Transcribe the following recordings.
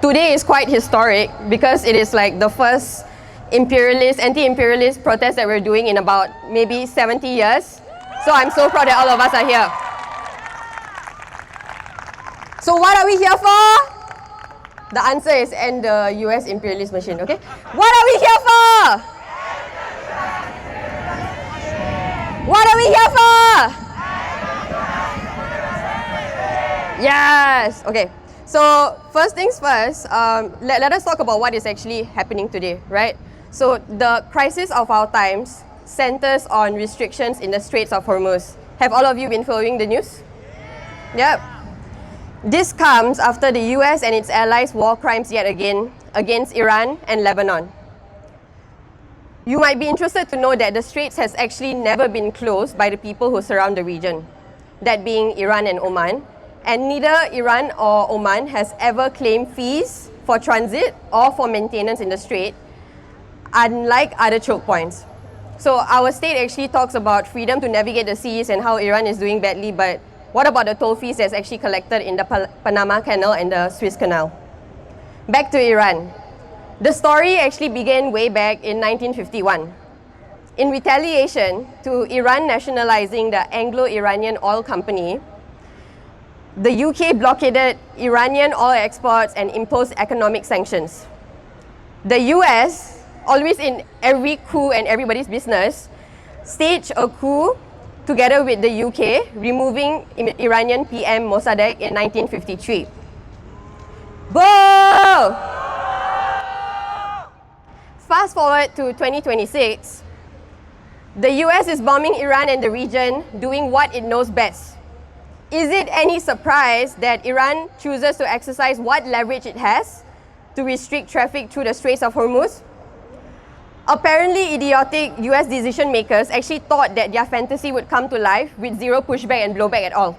Today is quite historic because it is like the first anti-imperialist protest that we're doing in about maybe 70 years. So I'm so proud that all of us are here. So what are we here for? The answer is end the US imperialist machine, okay? What are we here for? What are we here for? Yes, okay. So first things first, let us talk about what is actually happening today, right? So the crisis of our times centers on restrictions in the Straits of Hormuz. Have all of you been following the news? Yep. This comes after the US and its allies' war crimes yet again against Iran and Lebanon. You might be interested to know that the Straits has actually never been closed by the people who surround the region, that being Iran and Oman, and neither Iran or Oman has ever claimed fees for transit or for maintenance in the Strait, unlike other choke points. So our state actually talks about freedom to navigate the seas and how Iran is doing badly, but what about the toll fees that's actually collected in the Panama Canal and the Suez Canal? Back to Iran. The story actually began way back in 1951. In retaliation to Iran nationalizing the Anglo-Iranian Oil Company, the UK blockaded Iranian oil exports and imposed economic sanctions. The US, always in every coup and everybody's business, staged a coup together with the UK, removing Iranian PM Mossadegh in 1953. Boo! Fast forward to 2026, the US is bombing Iran and the region, doing what it knows best. Is it any surprise that Iran chooses to exercise what leverage it has to restrict traffic through the Straits of Hormuz? Apparently, idiotic US decision makers actually thought that their fantasy would come to life with zero pushback and blowback at all.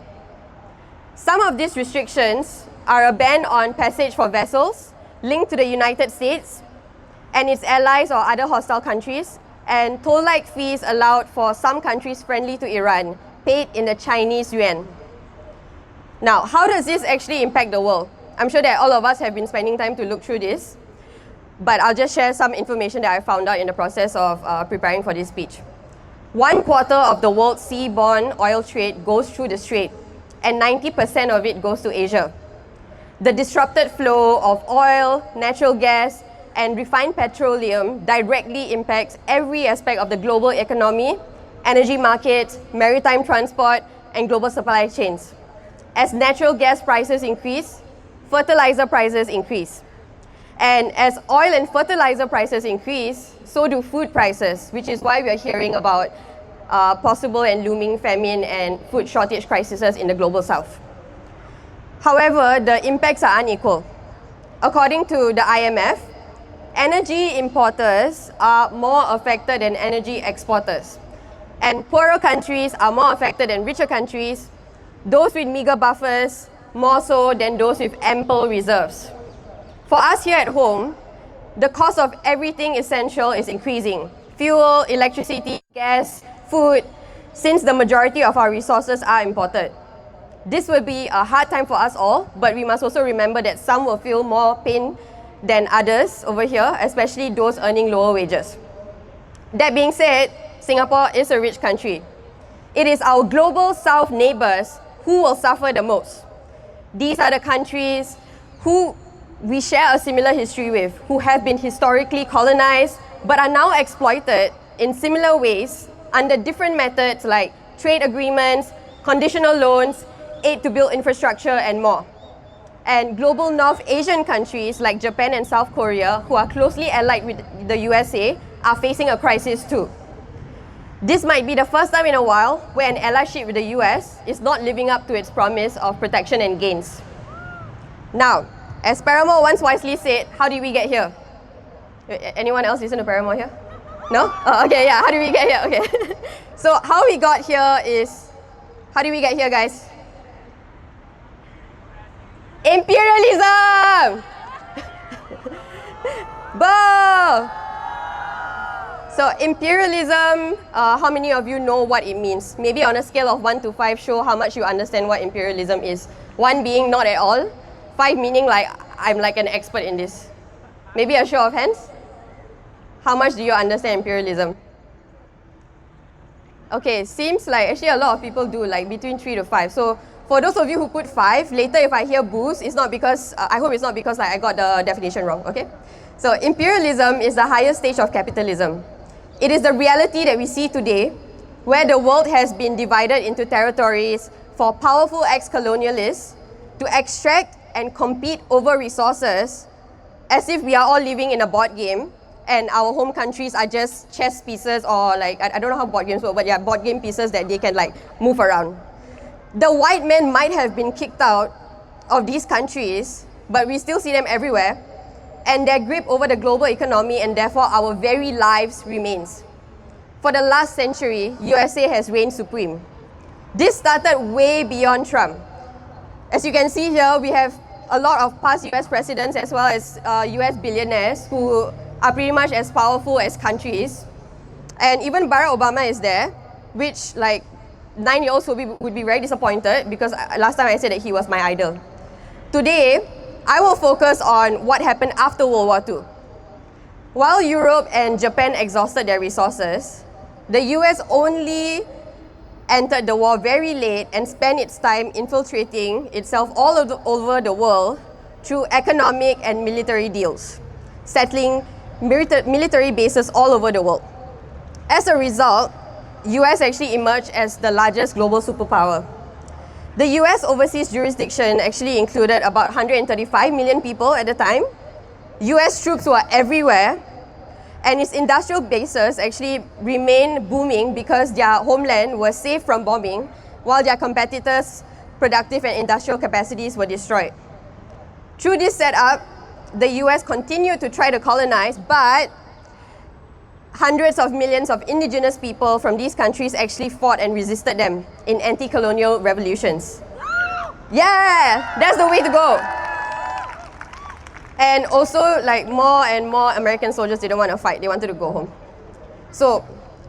Some of these restrictions are a ban on passage for vessels linked to the United States and its allies or other hostile countries, and toll-like fees allowed for some countries friendly to Iran, paid in the Chinese yuan. Now, how does this actually impact the world? I'm sure that all of us have been spending time to look through this, but I'll just share some information that I found out in the process of preparing for this speech. 1/4 of the world's seaborne oil trade goes through the Strait, and 90% of it goes to Asia. The disrupted flow of oil, natural gas, and refined petroleum directly impacts every aspect of the global economy, energy markets, maritime transport, and global supply chains. As natural gas prices increase, fertilizer prices increase. And as oil and fertilizer prices increase, so do food prices, which is why we are hearing about possible and looming famine and food shortage crises in the global south. However, the impacts are unequal. According to the IMF, energy importers are more affected than energy exporters. And poorer countries are more affected than richer countries, those with meager buffers more so than those with ample reserves. For us here at home, the cost of everything essential is increasing. Fuel, electricity, gas, food, since the majority of our resources are imported. This will be a hard time for us all, but we must also remember that some will feel more pain than others over here, especially those earning lower wages. That being said, Singapore is a rich country. It is our global south neighbours who will suffer the most. These are the countries who we share a similar history with, who have been historically colonized but are now exploited in similar ways under different methods like trade agreements, conditional loans, aid to build infrastructure, and more. And global North Asian countries like Japan and South Korea, who are closely allied with the USA, are facing a crisis too. This might be the first time in a while where an allyship with the US is not living up to its promise of protection and gains. Now, as Paramore once wisely said, how did we get here? Anyone else listen to Paramore here? No? Oh, okay, yeah, how did we get here? Okay. So how we got here is, how did we get here, guys? Imperialism! Boo! So imperialism, how many of you know what it means? Maybe on a scale of 1 to 5, show how much you understand what imperialism is. 1 being not at all, 5 meaning like I'm like an expert in this. Maybe a show of hands? How much do you understand imperialism? Okay, seems like actually a lot of people do, like between 3 to 5. So for those of you who put 5, later if I hear boos, it's not because, I hope it's not because like, I got the definition wrong, okay? So imperialism is the highest stage of capitalism. It is the reality that we see today, where the world has been divided into territories for powerful ex-colonialists to extract and compete over resources as if we are all living in a board game and our home countries are just chess pieces or like, I don't know how board games work, but yeah, board game pieces that they can like move around. The white men might have been kicked out of these countries, but we still see them everywhere, and their grip over the global economy and therefore our very lives remains. For the last century, USA has reigned supreme. This started way beyond Trump. As you can see here, we have a lot of past US presidents as well as US billionaires who are pretty much as powerful as countries. And even Barack Obama is there, which like 9-year-old Sobi would be very disappointed because last time I said that he was my idol. Today, I will focus on what happened after World War II. While Europe and Japan exhausted their resources, the US only entered the war very late and spent its time infiltrating itself all over the world through economic and military deals, settling military bases all over the world. As a result, US actually emerged as the largest global superpower. The US overseas jurisdiction actually included about 135 million people at the time. US troops were everywhere, and its industrial bases actually remained booming because their homeland was safe from bombing, while their competitors' productive and industrial capacities were destroyed. Through this setup, the US continued to try to colonize, but hundreds of millions of indigenous people from these countries actually fought and resisted them in anti-colonial revolutions. Yeah, that's the way to go. And also, like, more and more American soldiers didn't want to fight, they wanted to go home. So,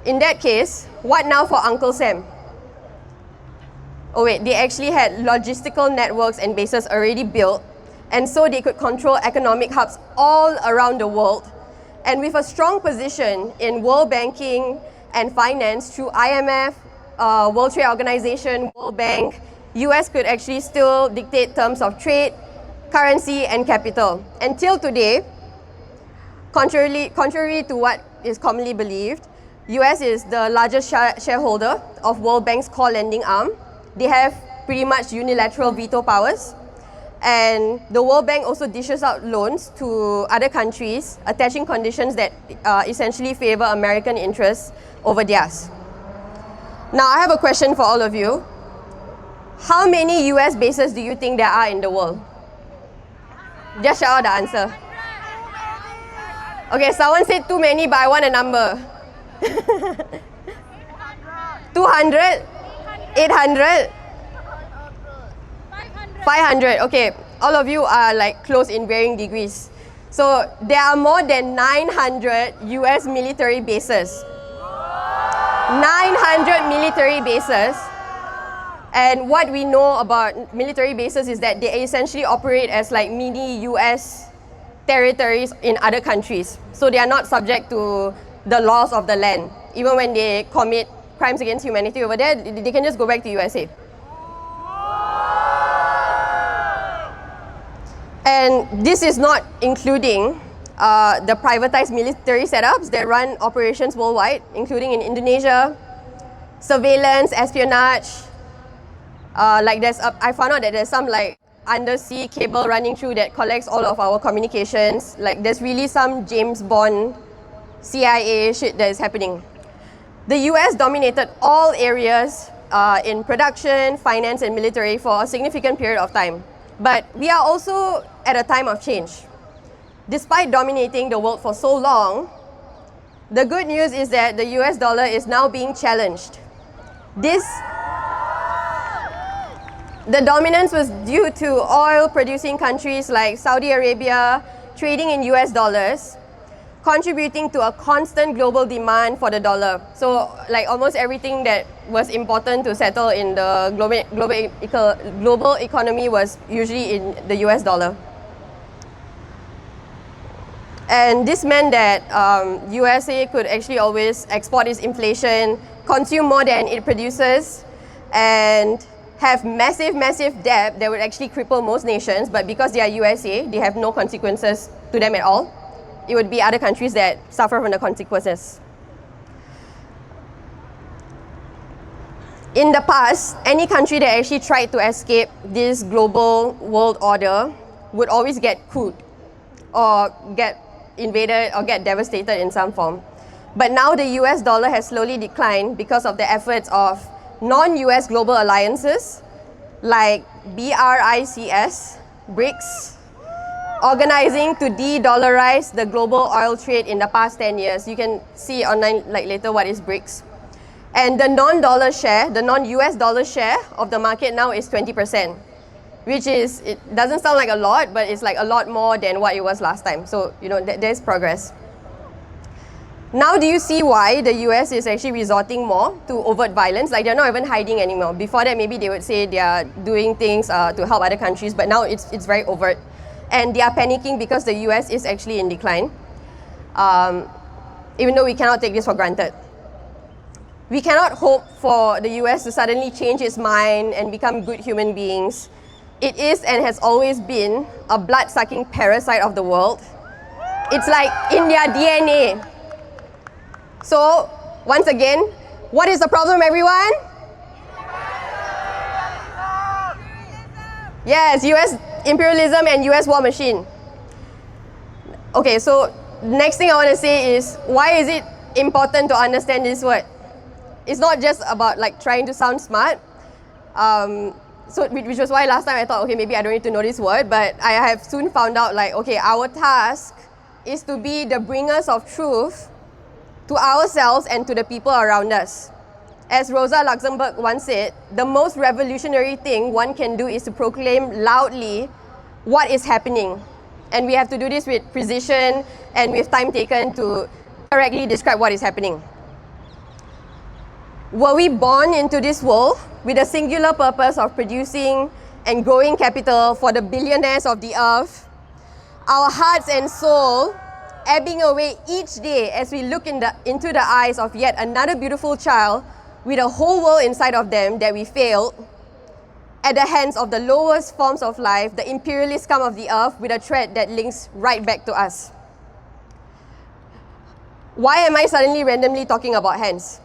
in that case, what now for Uncle Sam? Oh wait, they actually had logistical networks and bases already built, and so they could control economic hubs all around the world. And with a strong position in world banking and finance through IMF, World Trade Organization, World Bank, US could actually still dictate terms of trade, currency, and capital. Until today, contrary to what is commonly believed, US is the largest shareholder of World Bank's core lending arm. They have pretty much unilateral veto powers. And the World Bank also dishes out loans to other countries, attaching conditions that essentially favor American interests over theirs. Now, I have a question for all of you. How many US bases do you think there are in the world? Just shout out the answer. Okay, someone said too many, but I want a number. 200? 800? 500. Okay, all of you are like close in varying degrees. So there are more than 900 US military bases. 900 military bases. And what we know about military bases is that they essentially operate as like mini US territories in other countries. So they are not subject to the laws of the land. Even when they commit crimes against humanity over there, they can just go back to USA. And this is not including the privatized military setups that run operations worldwide, including in Indonesia, surveillance, espionage. I found out that there's some like undersea cable running through that collects all of our communications. Like there's really some James Bond CIA shit that is happening. The US dominated all areas in production, finance, and military for a significant period of time. But we are also at a time of change. Despite dominating the world for so long, the good news is that the US dollar is now being challenged. The dominance was due to oil-producing countries like Saudi Arabia trading in US dollars, contributing to a constant global demand for the dollar. So, like almost everything that was important to settle in the global economy was usually in the US dollar. And this meant that USA could actually always export its inflation, consume more than it produces, and have massive, massive debt that would actually cripple most nations. But because they are USA, they have no consequences to them at all. It would be other countries that suffer from the consequences. In the past, any country that actually tried to escape this global world order would always get couped or get invaded or get devastated in some form. But now the US dollar has slowly declined because of the efforts of non-US global alliances like BRICS, organizing to de-dollarize the global oil trade in the past 10 years. You can see online like later what is BRICS. And the non-dollar share, the non-US dollar share of the market now is 20%, which is, it doesn't sound like a lot, but it's like a lot more than what it was last time. So, you know, there's progress. Now do you see why the US is actually resorting more to overt violence? Like they're not even hiding anymore. Before that, maybe they would say they are doing things to help other countries, but now it's very overt. And they are panicking because the US is actually in decline, even though we cannot take this for granted. We cannot hope for the US to suddenly change its mind and become good human beings. It is and has always been a blood-sucking parasite of the world. It's like in their DNA. So, once again, what is the problem, everyone? Yes, US imperialism and US war machine. Okay, so next thing I want to say is, why is it important to understand this word? It's not just about like trying to sound smart. Which was why last time I thought, okay, maybe I don't need to know this word, but I have soon found out like, okay, our task is to be the bringers of truth to ourselves and to the people around us. As Rosa Luxemburg once said, the most revolutionary thing one can do is to proclaim loudly what is happening. And we have to do this with precision and with time taken to correctly describe what is happening. Were we born into this world with a singular purpose of producing and growing capital for the billionaires of the earth, our hearts and soul ebbing away each day as we look into the eyes of yet another beautiful child with a whole world inside of them that we failed at the hands of the lowest forms of life, the imperialist scum of the earth, with a thread that links right back to us? Why am I suddenly randomly talking about hands?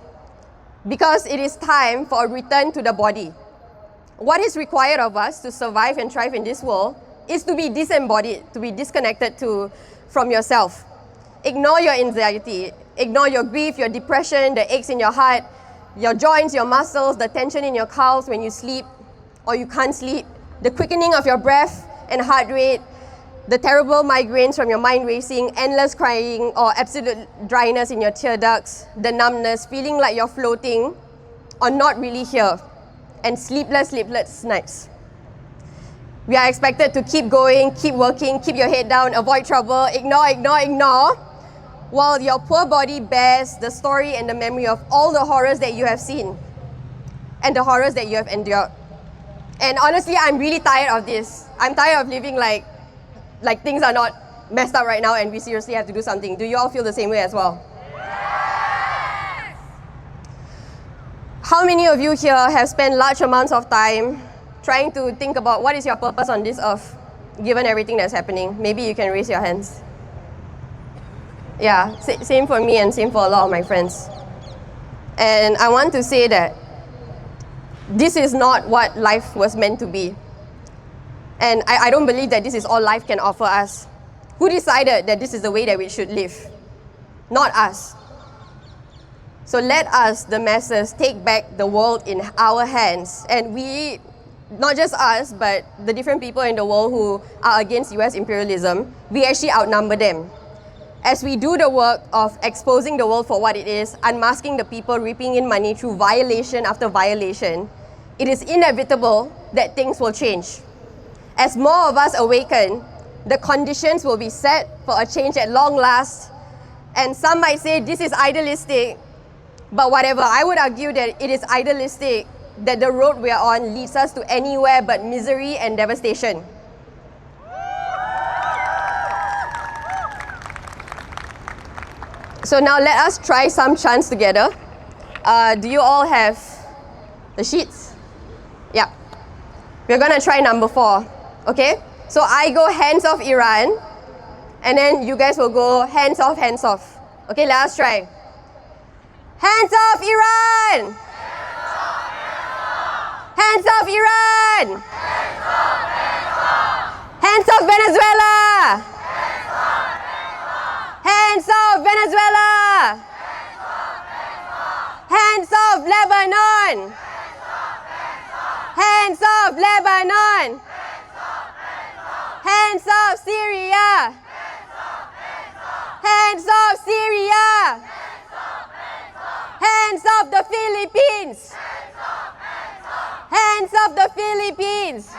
Because it is time for a return to the body. What is required of us to survive and thrive in this world is to be disembodied, to be disconnected from yourself. Ignore your anxiety, ignore your grief, your depression, the aches in your heart, your joints, your muscles, the tension in your calves when you sleep or you can't sleep, the quickening of your breath and heart rate, the terrible migraines from your mind racing, endless crying or absolute dryness in your tear ducts, the numbness, feeling like you're floating or not really here, and sleepless nights. We are expected to keep going, keep working, keep your head down, avoid trouble, ignore, while your poor body bears the story and the memory of all the horrors that you have seen and the horrors that you have endured. And honestly, I'm really tired of this. I'm tired of living like things are not messed up right now and we seriously have to do something. Do you all feel the same way as well? Yes! How many of you here have spent large amounts of time trying to think about what is your purpose on this earth, given everything that's happening? Maybe you can raise your hands. Yeah, same for me and same for a lot of my friends. And I want to say that this is not what life was meant to be. And I don't believe that this is all life can offer us. Who decided that this is the way that we should live? Not us. So let us, the masses, take back the world in our hands. And we, not just us, but the different people in the world who are against US imperialism, we actually outnumber them. As we do the work of exposing the world for what it is, unmasking the people reaping in money through violation after violation, it is inevitable that things will change. As more of us awaken, the conditions will be set for a change at long last. And some might say this is idealistic, but whatever. I would argue that it is idealistic that the road we are on leads us to anywhere but misery and devastation. So now let us try some chants together. Do you all have the sheets? Yeah. We're gonna try number 4. Okay? So I go hands off Iran, and then you guys will go hands off, hands off. Okay, let us try. Hands off Iran! Hands off Iran! Hands off Venezuela! Hands off Venezuela! Hands off Lebanon! Hands off Lebanon! Hands off Syria! Hands off Syria! Hands off the Philippines! Hands off the Philippines!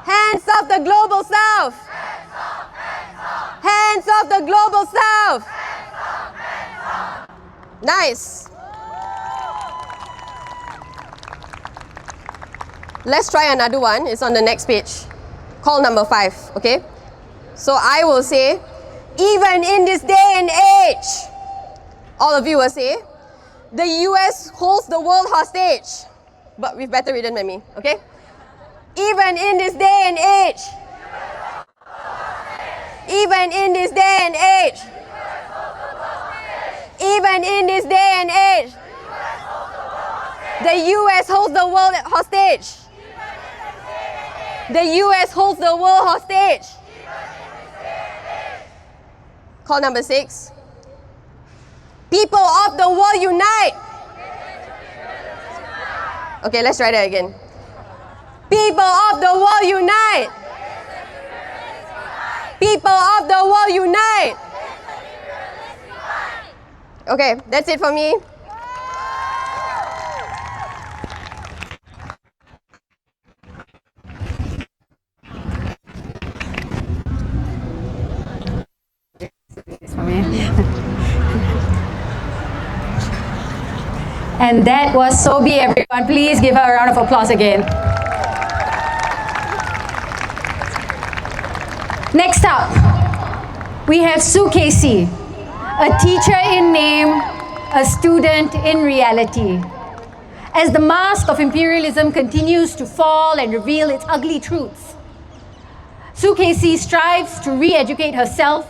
Hands off the global south! Hands off the global south! Nice! Let's try another one. It's on the next page. Call number 5, okay? So I will say, even in this day and age, all of you will say, the US holds the world hostage. But with better written than me, okay? Even in this day and age. Even in this day and age. Even in this day and age. The US holds the world hostage. The US holds the world hostage. Call number 6. People of the world unite. Okay, let's try that again. People of the world unite. People of the world unite. Okay, that's it for me. And that was Sobi, everyone. Please give her a round of applause again. Next up, we have Su Casey, a teacher in name, a student in reality. As the mask of imperialism continues to fall and reveal its ugly truths, Su Casey strives to re-educate herself